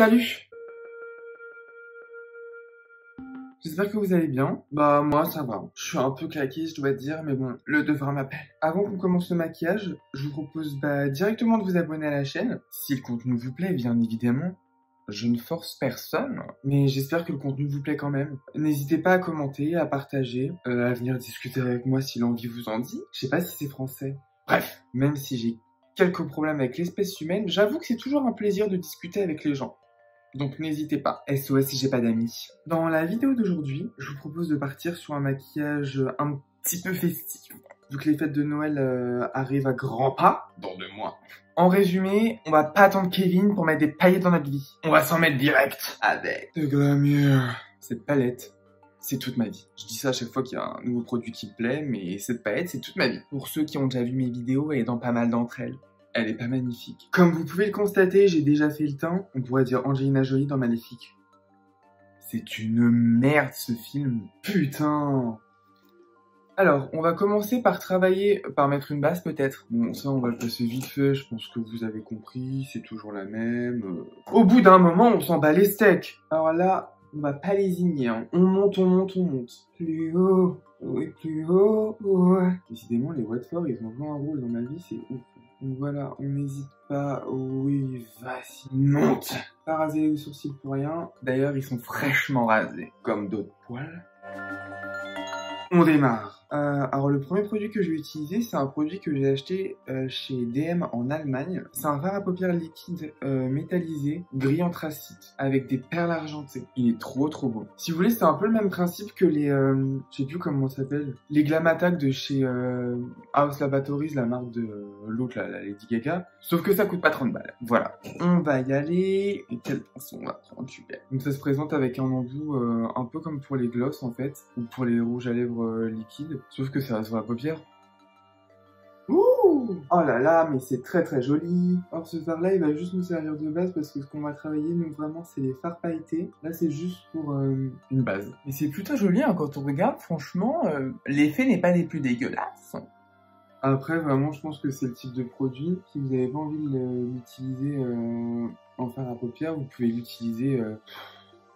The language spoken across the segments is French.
Salut! J'espère que vous allez bien. Bah moi ça va. Je suis un peu claqué je dois dire, mais bon, le devoir m'appelle. Avant qu'on commence le maquillage, je vous propose directement de vous abonner à la chaîne. Si le contenu vous plaît, bien évidemment. Je ne force personne, mais j'espère que le contenu vous plaît quand même. N'hésitez pas à commenter, à partager, à venir discuter avec moi si l'envie vous en dit. Je sais pas si c'est français. Bref, même si j'ai quelques problèmes avec l'espèce humaine, j'avoue que c'est toujours un plaisir de discuter avec les gens. Donc n'hésitez pas. SOS si j'ai pas d'amis. Dans la vidéo d'aujourd'hui, je vous propose de partir sur un maquillage un petit peu festif. Vu que les fêtes de Noël arrivent à grands pas, dans 2 mois. En résumé, on va pas attendre Kevin pour mettre des paillettes dans notre vie. On va s'en mettre direct. Avec de glamour. Cette palette, c'est toute ma vie. Je dis ça à chaque fois qu'il y a un nouveau produit qui me plaît, mais cette palette, c'est toute ma vie. Pour ceux qui ont déjà vu mes vidéos, elle est dans pas mal d'entre elles. Elle est pas magnifique. Comme vous pouvez le constater, j'ai déjà fait le teint. On pourrait dire Angelina Jolie dans Maléfique. C'est une merde ce film. Putain. Alors, on va commencer par travailler, par mettre une base peut-être. Bon, ça on va le passer vite fait, je pense que vous avez compris, c'est toujours la même. Au bout d'un moment, on s'en bat les steaks. Alors là, on va pas lésigner, hein. On monte, on monte, on monte. Plus haut, oui, plus haut, ouais. Décidément, les Watford, ils ont joué un rôle dans ma vie, c'est ouf. Donc voilà, on n'hésite pas, oui, vas-y, monte. Pas raser les sourcils pour rien. D'ailleurs, ils sont fraîchement rasés, comme d'autres poils. On démarre. Alors le premier produit que je vais utiliser, c'est un produit que j'ai acheté chez DM en Allemagne. C'est un fard à paupières liquide métallisé, gris anthracite, avec des perles argentées. Il est trop beau. Si vous voulez, c'est un peu le même principe que les, je sais plus comment ça s'appelle, les Glam Attack de chez House Laboratories, la marque de l'autre, la Lady Gaga. Sauf que ça coûte pas 30 balles. Voilà. On va y aller. Et quel pinceau on va prendre, super. Donc ça se présente avec un embout un peu comme pour les gloss en fait, ou pour les rouges à lèvres liquides. Sauf que ça reste sur la paupière. Ouh! Oh là là, mais c'est très joli. Or ce fard là, il va juste nous servir de base parce que ce qu'on va travailler, nous vraiment, c'est les fards pailletés. Là, c'est juste pour une base. Et c'est plutôt joli hein, quand on regarde, franchement, l'effet n'est pas des plus dégueulasses. Après, vraiment, je pense que c'est le type de produit. Si vous n'avez pas envie de l'utiliser en fard à paupières, vous pouvez l'utiliser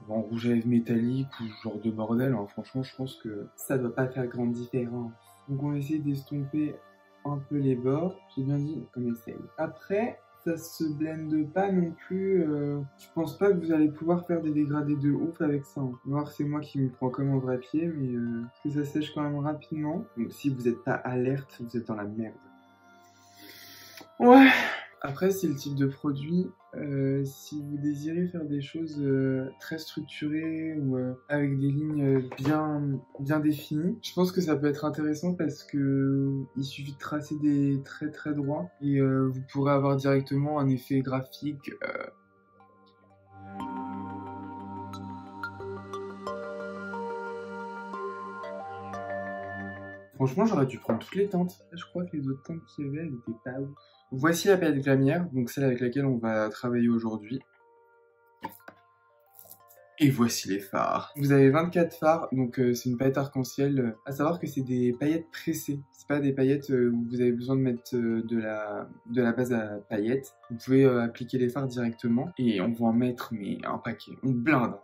en rouge à lèvres métallique ou ce genre de bordel, hein. Franchement, je pense que ça doit pas faire grande différence. Donc on va essayer d'estomper un peu les bords. J'ai bien dit, on essaye. Après, ça se blende pas non plus. Je pense pas que vous allez pouvoir faire des dégradés de ouf avec ça. Hein. Voir, c'est moi qui me prends comme un vrai pied, mais parce que ça sèche quand même rapidement. Donc si vous n'êtes pas alerte, vous êtes dans la merde. Ouais. Après, c'est le type de produit, si vous désirez faire des choses très structurées ou avec des lignes bien définies, je pense que ça peut être intéressant parce que il suffit de tracer des traits très droits et vous pourrez avoir directement un effet graphique. Franchement, j'aurais dû prendre toutes les teintes. Je crois que les autres teintes qu'il y avait, elles étaient pas ouf. Voici la palette Glamière, donc celle avec laquelle on va travailler aujourd'hui. Et voici les fards. Vous avez 24 fards, donc c'est une paillette arc-en-ciel. À savoir que c'est des paillettes pressées. C'est pas des paillettes où vous avez besoin de mettre de la base à paillettes. Vous pouvez appliquer les fards directement et on va en mettre mais un paquet. On blinde.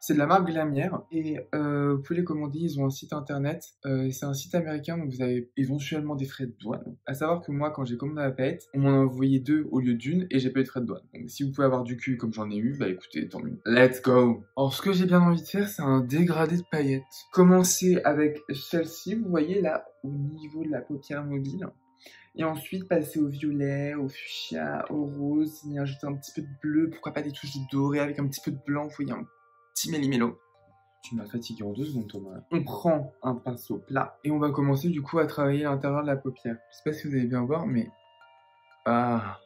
C'est de la marque Glamière et vous pouvez les commander. Ils ont un site internet. C'est un site américain, donc vous avez éventuellement des frais de douane. À savoir que moi, quand j'ai commandé la paillette, on m'en a envoyé 2 au lieu d'1 et j'ai pas eu de frais de douane. Donc si vous pouvez avoir du cul comme j'en ai eu, bah écoutez, tant mieux. Let's go! Alors ce que j'ai bien envie de faire, c'est un dégradé de paillettes. Commencer avec celle-ci, vous voyez là, au niveau de la paupière mobile. Et ensuite passer au violet, au fuchsia, au rose, y ajouter un petit peu de bleu, pourquoi pas des touches de doré avec un petit peu de blanc, vous voyez, un petit méli-mélo. Tu m'as fatigué en 2 secondes, Thomas. On prend un pinceau plat et on va commencer du coup à travailler l'intérieur de la paupière. Je sais pas si vous allez bien voir, mais... Ah...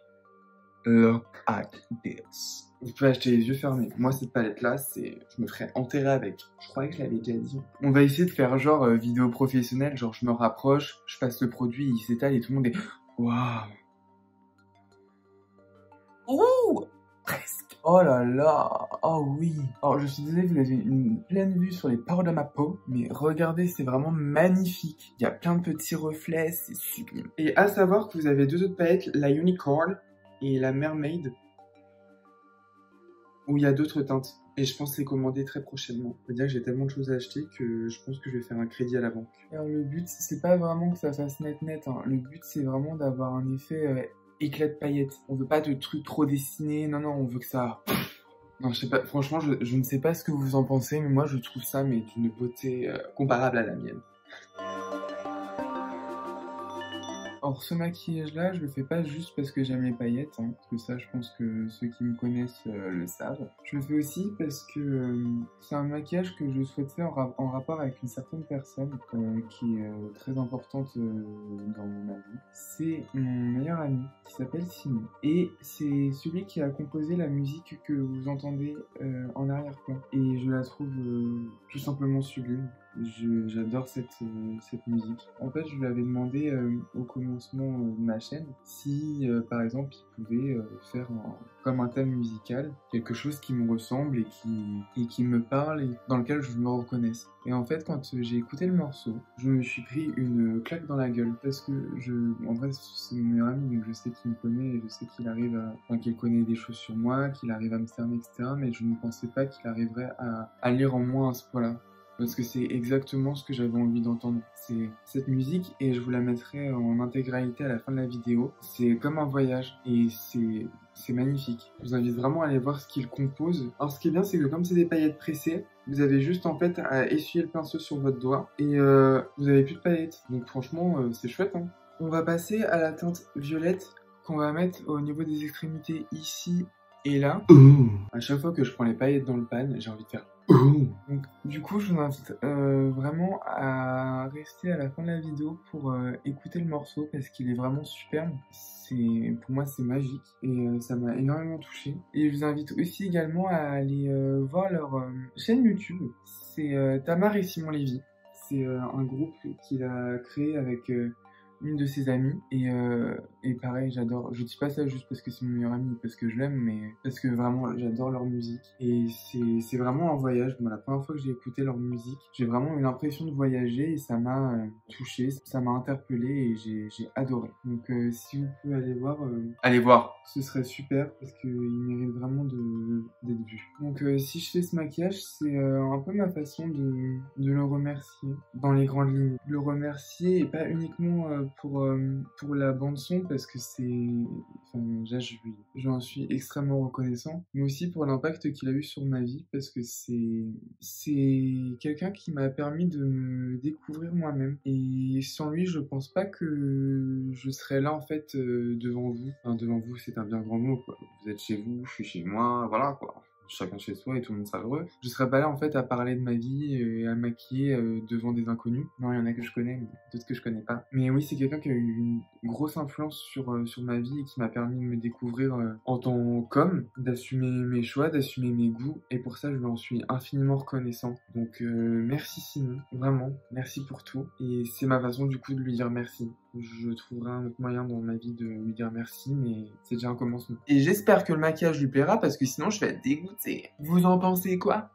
Look at this. Vous pouvez acheter les yeux fermés. Moi, cette palette-là, je me ferais enterrer avec. Je croyais que je l'avais déjà dit. On va essayer de faire genre vidéo professionnelle. Genre, je me rapproche, je passe le produit, il s'étale et tout le monde est... Waouh. Ouh. Presque. Oh là là. Oh oui. Alors, je suis désolé, vous avez une pleine vue sur les pores de ma peau. Mais regardez, c'est vraiment magnifique. Il y a plein de petits reflets, c'est sublime. Et à savoir que vous avez 2 autres palettes, la Unicorn et la Mermaid. où il y a d'autres teintes. Et je pense les commander très prochainement. C'est-à-dire que j'ai tellement de choses à acheter que je pense que je vais faire un crédit à la banque. Alors le but, c'est pas vraiment que ça fasse net, hein. Le but, c'est vraiment d'avoir un effet éclat de paillettes. On veut pas de trucs trop dessinés, non, on veut que ça... Non, je sais pas, franchement, je ne sais pas ce que vous en pensez, mais moi, je trouve ça mais d'une beauté comparable à la mienne. Alors ce maquillage-là, je le fais pas juste parce que j'aime les paillettes, hein, parce que ça, je pense que ceux qui me connaissent le savent. Je le fais aussi parce que c'est un maquillage que je souhaite faire en rapport avec une certaine personne qui est très importante dans ma vie. C'est mon meilleur ami qui s'appelle Simon. Et c'est celui qui a composé la musique que vous entendez en arrière-plan. Et je la trouve tout simplement sublime. J'adore cette musique. En fait, je lui avais demandé au commencement de ma chaîne si, par exemple, il pouvait faire comme un thème musical, quelque chose qui me ressemble et qui me parle et dans lequel je me reconnaisse. Et en fait, quand j'ai écouté le morceau, je me suis pris une claque dans la gueule parce que en vrai, c'est mon meilleur ami, donc je sais qu'il me connaît et je sais qu'il arrive qu'il connaît des choses sur moi, qu'il arrive à me cerner, etc. Mais je ne pensais pas qu'il arriverait à lire en moi à ce point-là. Parce que c'est exactement ce que j'avais envie d'entendre. C'est cette musique et je vous la mettrai en intégralité à la fin de la vidéo. C'est comme un voyage et c'est magnifique. Je vous invite vraiment à aller voir ce qu'il compose. Alors ce qui est bien, c'est que comme c'est des paillettes pressées, vous avez juste en fait à essuyer le pinceau sur votre doigt et vous avez plus de paillettes. Donc franchement, c'est chouette, hein. On va passer à la teinte violette qu'on va mettre au niveau des extrémités ici et là. À chaque fois que je prends les paillettes dans le pan, j'ai envie de faire donc, du coup, je vous invite vraiment à rester à la fin de la vidéo pour écouter le morceau parce qu'il est vraiment superbe. Pour moi, c'est magique et ça m'a énormément touché. Et je vous invite aussi également à aller voir leur chaîne YouTube. C'est Tamar et Simon Lévy. C'est un groupe qu'il a créé avec une de ses amies et pareil, j'adore, je dis pas ça juste parce que c'est mon meilleur ami, parce que je l'aime, mais parce que vraiment j'adore leur musique et c'est vraiment un voyage. Moi, la première fois que j'ai écouté leur musique, j'ai vraiment eu l'impression de voyager et ça m'a touché, ça m'a interpellé et j'ai adoré. Donc si vous pouvez aller voir, ce serait super parce qu'il mérite vraiment d'être vu. Donc si je fais ce maquillage, c'est un peu ma façon de le remercier dans les grandes lignes. Le remercier et pas uniquement pour la bande son parce que j'en suis extrêmement reconnaissant, mais aussi pour l'impact qu'il a eu sur ma vie parce que c'est quelqu'un qui m'a permis de me découvrir moi-même et sans lui je pense pas que je serais là en fait devant vous. Enfin, devant vous, c'est un bien grand mot quoi. Vous êtes chez vous, je suis chez moi, voilà quoi. Chacun chez soi et tout le monde sera heureux. Je serais pas là en fait à parler de ma vie et à maquiller devant des inconnus. Non, il y en a que je connais, mais d'autres que je connais pas. Mais oui, c'est quelqu'un qui a eu une grosse influence sur ma vie et qui m'a permis de me découvrir en tant qu'homme, d'assumer mes choix, d'assumer mes goûts. Et pour ça, je lui en suis infiniment reconnaissant. Donc merci Simon, vraiment, merci pour tout. Et c'est ma façon du coup de lui dire merci. Je trouverai un autre moyen dans ma vie de lui dire merci, mais c'est déjà un commencement. Et j'espère que le maquillage lui plaira parce que sinon je vais être dégoûtée. Vous en pensez quoi?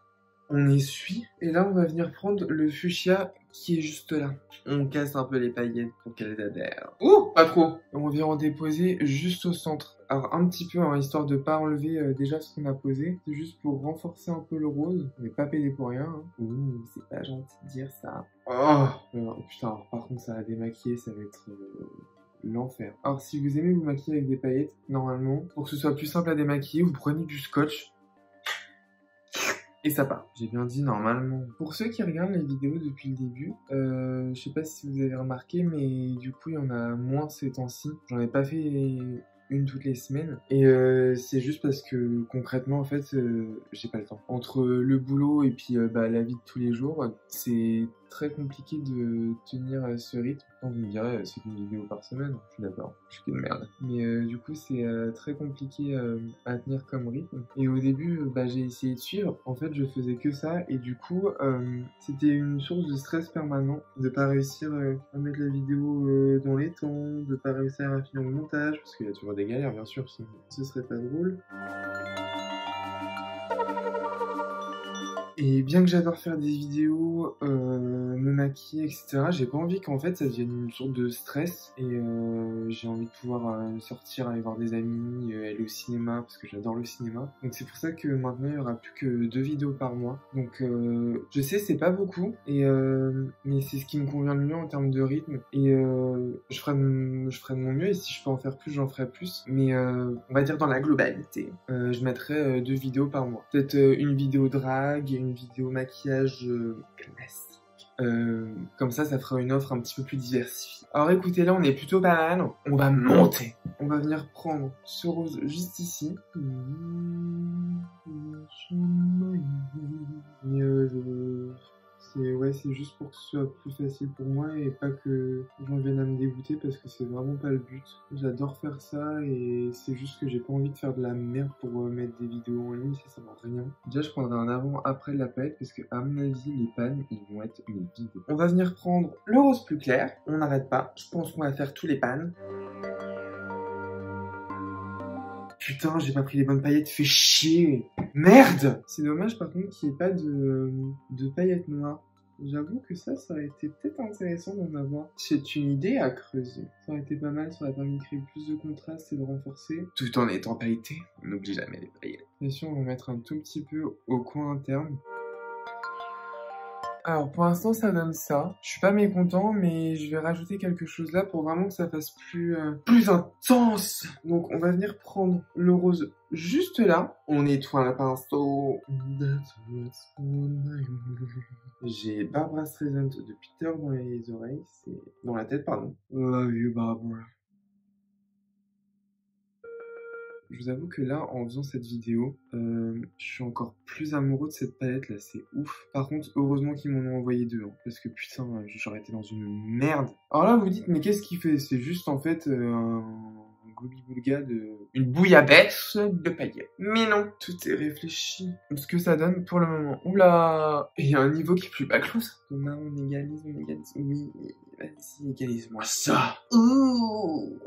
On essuie et là on va venir prendre le fuchsia qui est juste là. On casse un peu les paillettes pour qu'elles adhèrent. Ouh, pas trop. On vient en déposer juste au centre. Alors un petit peu, hein, histoire de pas enlever déjà ce qu'on a posé. C'est juste pour renforcer un peu le rose. On n'est pas pédé pour rien. Hein. Ouh, c'est pas gentil de dire ça. Oh putain, alors, par contre ça va démaquiller, ça va être l'enfer. Alors si vous aimez vous maquiller avec des paillettes, normalement, pour que ce soit plus simple à démaquiller, vous prenez du scotch. Et ça part. J'ai bien dit normalement. Pour ceux qui regardent les vidéos depuis le début, je sais pas si vous avez remarqué, mais du coup il y en a moins ces temps-ci. J'en ai pas fait une toutes les semaines. Et c'est juste parce que concrètement en fait j'ai pas le temps. Entre le boulot et puis la vie de tous les jours, c'est très compliqué de tenir ce rythme. Quand vous me direz c'est une vidéo par semaine, je suis d'accord, je suis qu'une merde. Mais du coup c'est très compliqué à tenir comme rythme. Et au début j'ai essayé de suivre. En fait je faisais que ça et du coup c'était une source de stress permanent de pas réussir à mettre la vidéo dans les temps, de pas réussir à finir le montage parce qu'il y a toujours des galères bien sûr, sinon ce serait pas drôle. Et bien que j'adore faire des vidéos, me maquiller, etc. J'ai pas envie qu'en fait ça devienne une sorte de stress et j'ai envie de pouvoir sortir, aller voir des amis, aller au cinéma parce que j'adore le cinéma. Donc c'est pour ça que maintenant il y aura plus que 2 vidéos par mois. Donc je sais c'est pas beaucoup et mais c'est ce qui me convient le mieux en termes de rythme et je ferai de mon mieux et si je peux en faire plus j'en ferai plus. Mais on va dire dans la globalité, je mettrai 2 vidéos par mois. Peut-être une vidéo drague et une vidéo maquillage classique. Comme ça fera une offre un petit peu plus diversifiée. Alors écoutez, là on est plutôt pas mal. On va monter. On va venir prendre ce rose juste ici. C'est juste pour que ce soit plus facile pour moi et pas que j'en vienne à me dégoûter parce que c'est vraiment pas le but. J'adore faire ça et c'est juste que j'ai pas envie de faire de la merde pour mettre des vidéos en ligne, ça sert à rien. Déjà je prendrai un avant-après de la palette parce que à mon avis les pannes ils vont être vides. On va venir prendre le rose plus clair, on n'arrête pas, je pense qu'on va faire tous les pannes. Putain, j'ai pas pris les bonnes paillettes, fais chier. Merde! C'est dommage par contre qu'il n'y ait pas de paillettes noires. J'avoue que ça aurait été peut-être intéressant d'en avoir. C'est une idée à creuser. Ça aurait été pas mal, ça aurait permis de créer plus de contraste et de renforcer. Tout en étant pailleté. On n'oublie jamais les paillettes. Bien sûr, on va mettre un tout petit peu au coin interne. Alors pour l'instant ça donne ça. Je suis pas mécontent mais je vais rajouter quelque chose là pour vraiment que ça fasse plus intense. Donc on va venir prendre le rose juste là. On nettoie le pinceau. J'ai Barbra Streisand de Peter dans les oreilles. C'est dans la tête pardon. Love you Barbara. Je vous avoue que là, en faisant cette vidéo, je suis encore plus amoureux de cette palette là, c'est ouf. Par contre, heureusement qu'ils m'en ont envoyé 2, hein, parce que putain, j'aurais été dans une merde. Alors là, vous dites, mais qu'est-ce qu'il fait? C'est juste en fait un gloubi-boulga une bouillabaisse de paillettes. Mais non, tout est réfléchi. Ce que ça donne pour le moment. Oula! Il y a un niveau qui est plus bas-close. Thomas, on égalise. Oui, vas-y, égalise-moi ça. Ouh!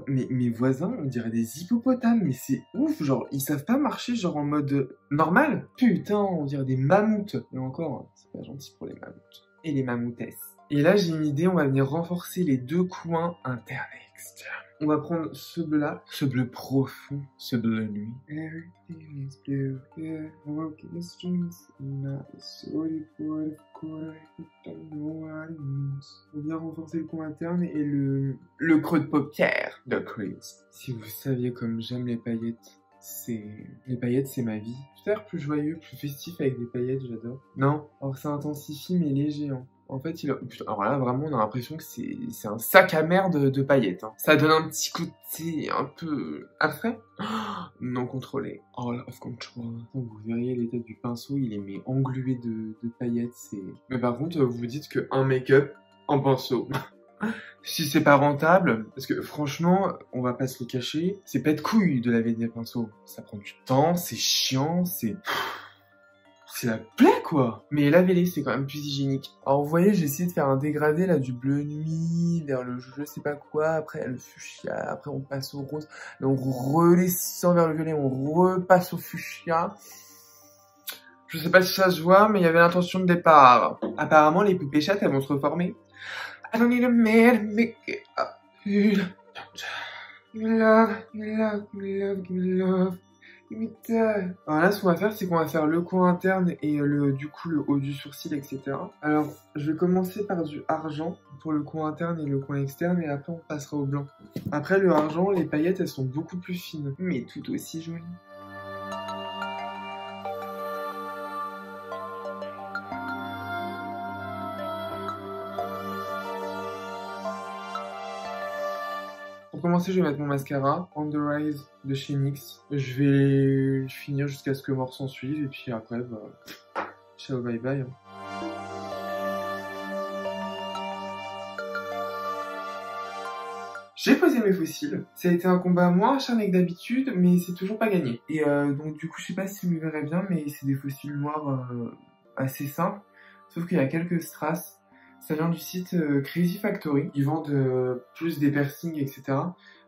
Mais mes voisins, on dirait des hippopotames, mais c'est ouf, genre, ils savent pas marcher, genre, en mode normal. Putain, on dirait des mammouths. Et encore, c'est pas gentil pour les mammouths. Et les mammoutesses. Et là, j'ai une idée, on va venir renforcer les 2 coins internes et externes. On va prendre ce bleu-là, ce bleu profond, ce bleu nuit. Everything is blue, yeah, walking the streets, not so deep for the corner, I don't know what it means. On vient renforcer le coin interne et le creux de paupière de Chris. Si vous saviez comme j'aime les paillettes, les paillettes c'est ma vie. Tout à l'heure plus joyeux, plus festif avec des paillettes, j'adore. Non, alors ça intensifie mais léger, hein. En fait, alors là, vraiment, on a l'impression que c'est un sac à merde de paillettes. Hein. Ça donne un petit côté un peu abstrait. Non contrôlé. All of control. Vous verriez l'état du pinceau, il est englué de paillettes. Mais par contre, vous vous dites qu'un make-up en pinceau. Si c'est pas rentable, parce que franchement, on va pas se le cacher, c'est pas de couilles de laver des pinceaux. Ça prend du temps, c'est chiant, c'est la plaie quoi. Mais lavez-les, c'est quand même plus hygiénique. Alors vous voyez, j'ai essayé de faire un dégradé là du bleu nuit vers le je sais pas quoi, après le fuchsia, après on passe au rose, et on redescend vers le violet, on repasse au fuchsia. Je sais pas si ça se voit, mais il y avait l'intention de départ. Apparemment les poupées chattes elles vont se reformer. I don't need a man to make it up. Give me love, give me love, give me love, give me love. Alors là, ce qu'on va faire, c'est qu'on va faire le coin interne et du coup le haut du sourcil, etc. Alors, je vais commencer par du argent pour le coin interne et le coin externe et après on passera au blanc. Après le argent, les paillettes, elles sont beaucoup plus fines, mais tout aussi jolies. Pour commencer, je vais mettre mon mascara On The Rise de chez NYX. Je vais finir jusqu'à ce que mort s'en suive et puis après, bah, ciao bye bye. J'ai posé mes fossiles. Ça a été un combat moins acharné que d'habitude, mais c'est toujours pas gagné. Et donc du coup, je sais pas si vous le verrez bien, mais c'est des fossiles noirs assez simples. Sauf qu'il y a quelques strass. Ça vient du site Crazy Factory. Ils vendent plus des piercings, etc.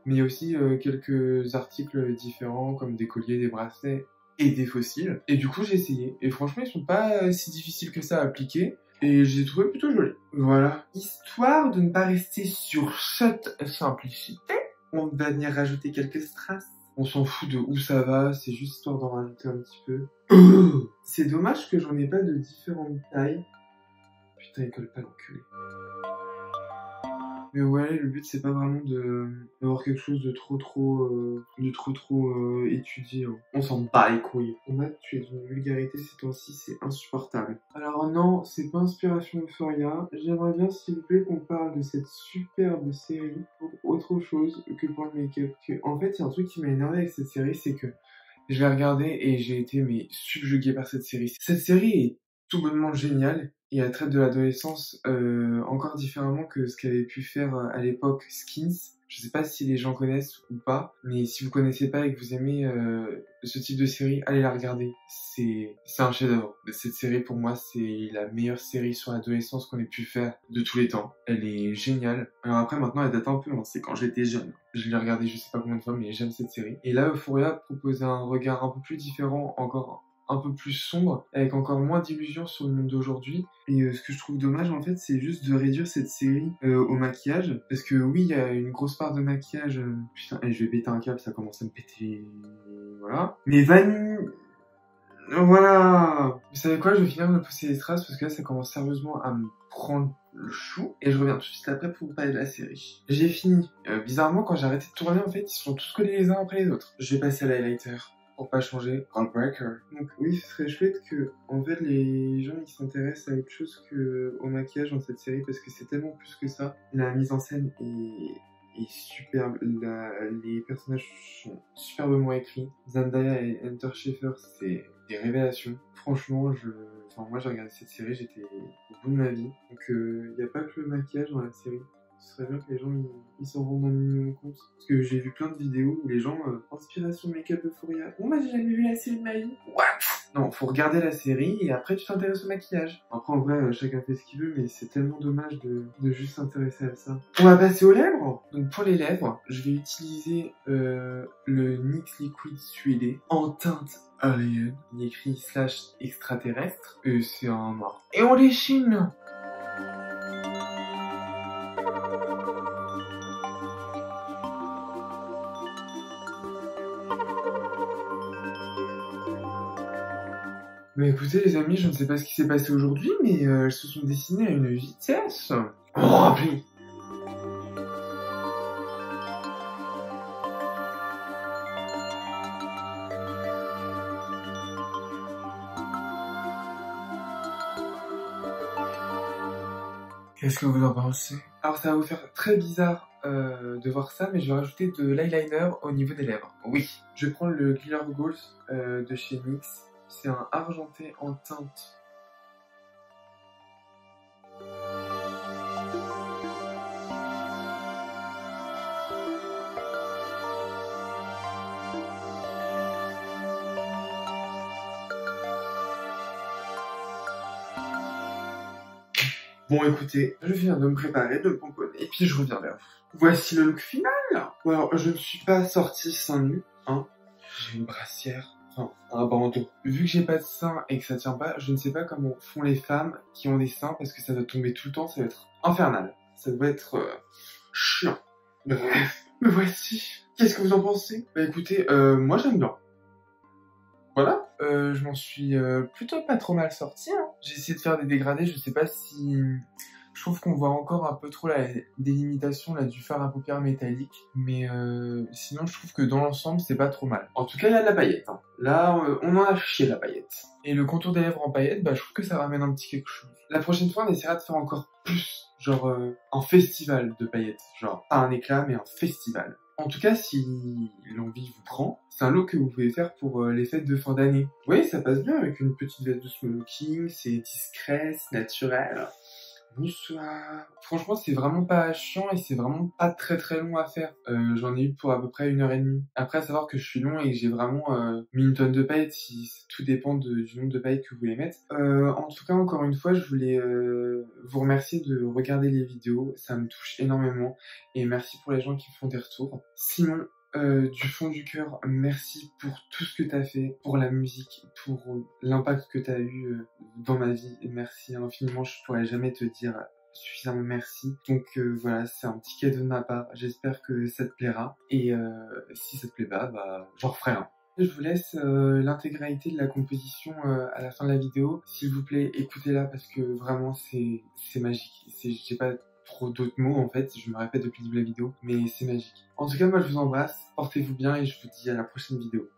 Mais il y a aussi quelques articles différents comme des colliers, des bracelets et des fossiles. Et du coup, j'ai essayé. Et franchement, ils sont pas si difficiles que ça à appliquer. et j'ai trouvé plutôt joli. Voilà. Histoire de ne pas rester sur cette simplicité, on va venir rajouter quelques strass. On s'en fout de où ça va, c'est juste histoire d'en rajouter un petit peu. C'est dommage que j'en ai pas de différentes tailles. Putain, il colle pas l'enculé. Mais ouais, le but c'est pas vraiment d'avoir quelque chose de trop étudié. Hein. On s'en bat les couilles. On a tué d'une vulgarité ces temps-ci, c'est insupportable. Alors non, c'est pas Inspiration Euphoria. J'aimerais bien s'il vous plaît qu'on parle de cette superbe série pour autre chose que pour le make-up. En fait, il y a un truc qui m'a énervé avec cette série, c'est que je l'ai regardée et j'ai été subjugué par cette série. Cette série est tout bonnement géniale. Et elle traite de l'adolescence encore différemment que ce qu'avait pu faire à l'époque Skins. Je sais pas si les gens connaissent ou pas, mais si vous connaissez pas et que vous aimez ce type de série, allez la regarder. C'est un chef-d'œuvre. Cette série pour moi c'est la meilleure série sur l'adolescence qu'on ait pu faire de tous les temps. Elle est géniale. Alors après maintenant elle date un peu, hein. C'est quand j'étais jeune. Je l'ai regardée je sais pas combien de fois, mais j'aime cette série. Et là Euphoria proposait un regard un peu plus différent, encore un peu plus sombre, avec encore moins d'illusions sur le monde d'aujourd'hui. Et ce que je trouve dommage en fait, c'est juste de réduire cette série au maquillage. Parce que oui, il y a une grosse part de maquillage. Putain, je vais péter un câble, ça commence à me péter. Voilà. Mais Vanille... Voilà. Vous savez quoi, je vais finir de pousser les strass parce que là, ça commence sérieusement à me prendre le chou. Et je reviens tout de suite après pour vous parler de la série. J'ai fini. Bizarrement, quand j'ai arrêté de tourner, en fait, ils sont tous collés les uns après les autres. Je vais passer à l'highlighter. Pour pas changer, Groundbreaker. Donc oui, ce serait chouette que, en fait, les gens ils s'intéressent à autre chose que au maquillage dans cette série parce que c'est tellement plus que ça. La mise en scène est superbe, les personnages sont superbement écrits. Zendaya et Hunter Schafer, c'est des révélations. Franchement, moi j'ai regardé cette série, j'étais au bout de ma vie. Donc il n'y a pas que le maquillage dans la série. Ce serait bien que les gens ils s'en rendent un minimum compte. Parce que j'ai vu plein de vidéos où les gens inspiration make-up Euphoria. Oh, moi j'ai jamais vu la série de ma vie. What? Non, faut regarder la série et après tu t'intéresses au maquillage. Après en vrai chacun fait ce qu'il veut, mais c'est tellement dommage de juste s'intéresser à ça. On va passer aux lèvres. Donc pour les lèvres, je vais utiliser le NYX Liquid Suédé en teinte Alien. Il est écrit / extraterrestre et c'est un noir. Et on déchine. Mais écoutez les amis, je ne sais pas ce qui s'est passé aujourd'hui, mais elles se sont dessinées à une vitesse. Oh, puis... Qu'est-ce que vous en pensez? Alors ça va vous faire très bizarre de voir ça, mais je vais rajouter de l'eyeliner au niveau des lèvres. Oui, je vais prendre le Glitter Gold de chez NYX. C'est un argenté en teinte. Bon écoutez, je viens de me préparer, de me pomponner, et puis je reviens vers vous. Voici le look final. Bon, alors, je ne suis pas sorti seins nus, hein. J'ai une brassière. Enfin, un bandeau. Vu que j'ai pas de seins et que ça tient pas, je ne sais pas comment font les femmes qui ont des seins parce que ça doit tomber tout le temps, ça va être infernal. Ça doit être chiant. Bref, me voici. Qu'est-ce que vous en pensez? Bah écoutez, moi j'aime bien. Voilà. Je m'en suis plutôt pas trop mal sorti. Hein. J'ai essayé de faire des dégradés, je sais pas si... Je trouve qu'on voit encore un peu trop la délimitation là, du fard à paupières métallique, mais sinon je trouve que dans l'ensemble c'est pas trop mal. En tout cas il y a de la paillette, hein. Là on en a chié la paillette. Et le contour des lèvres en paillettes, bah je trouve que ça ramène un petit quelque chose. La prochaine fois on essaiera de faire encore plus, genre un festival de paillettes, genre pas un éclat mais un festival. En tout cas, si l'envie vous prend, c'est un look que vous pouvez faire pour les fêtes de fin d'année. Vous voyez, ça passe bien avec une petite veste de smoking, c'est discret, c'est naturel. Bonsoir. Franchement, c'est vraiment pas chiant et c'est vraiment pas très long à faire. J'en ai eu pour à peu près 1h30. Après, à savoir que je suis long et que j'ai vraiment mis une tonne de paillettes, si tout dépend du nombre de paillettes que vous voulez mettre. En tout cas, encore une fois, je voulais vous remercier de regarder les vidéos. Ça me touche énormément et merci pour les gens qui me font des retours. Sinon, Du fond du cœur, merci pour tout ce que tu as fait, pour la musique, pour l'impact que tu as eu dans ma vie. Et merci infiniment, je pourrais jamais te dire suffisamment merci. Donc voilà, c'est un petit cadeau de ma part. J'espère que ça te plaira. Et si ça te plaît pas, bah j'en referai un. Je vous laisse l'intégralité de la composition à la fin de la vidéo. S'il vous plaît, écoutez-la parce que vraiment c'est magique. J'ai pas trop d'autres mots en fait, je me répète depuis le début de la vidéo, mais c'est magique. En tout cas, moi je vous embrasse, portez-vous bien et je vous dis à la prochaine vidéo.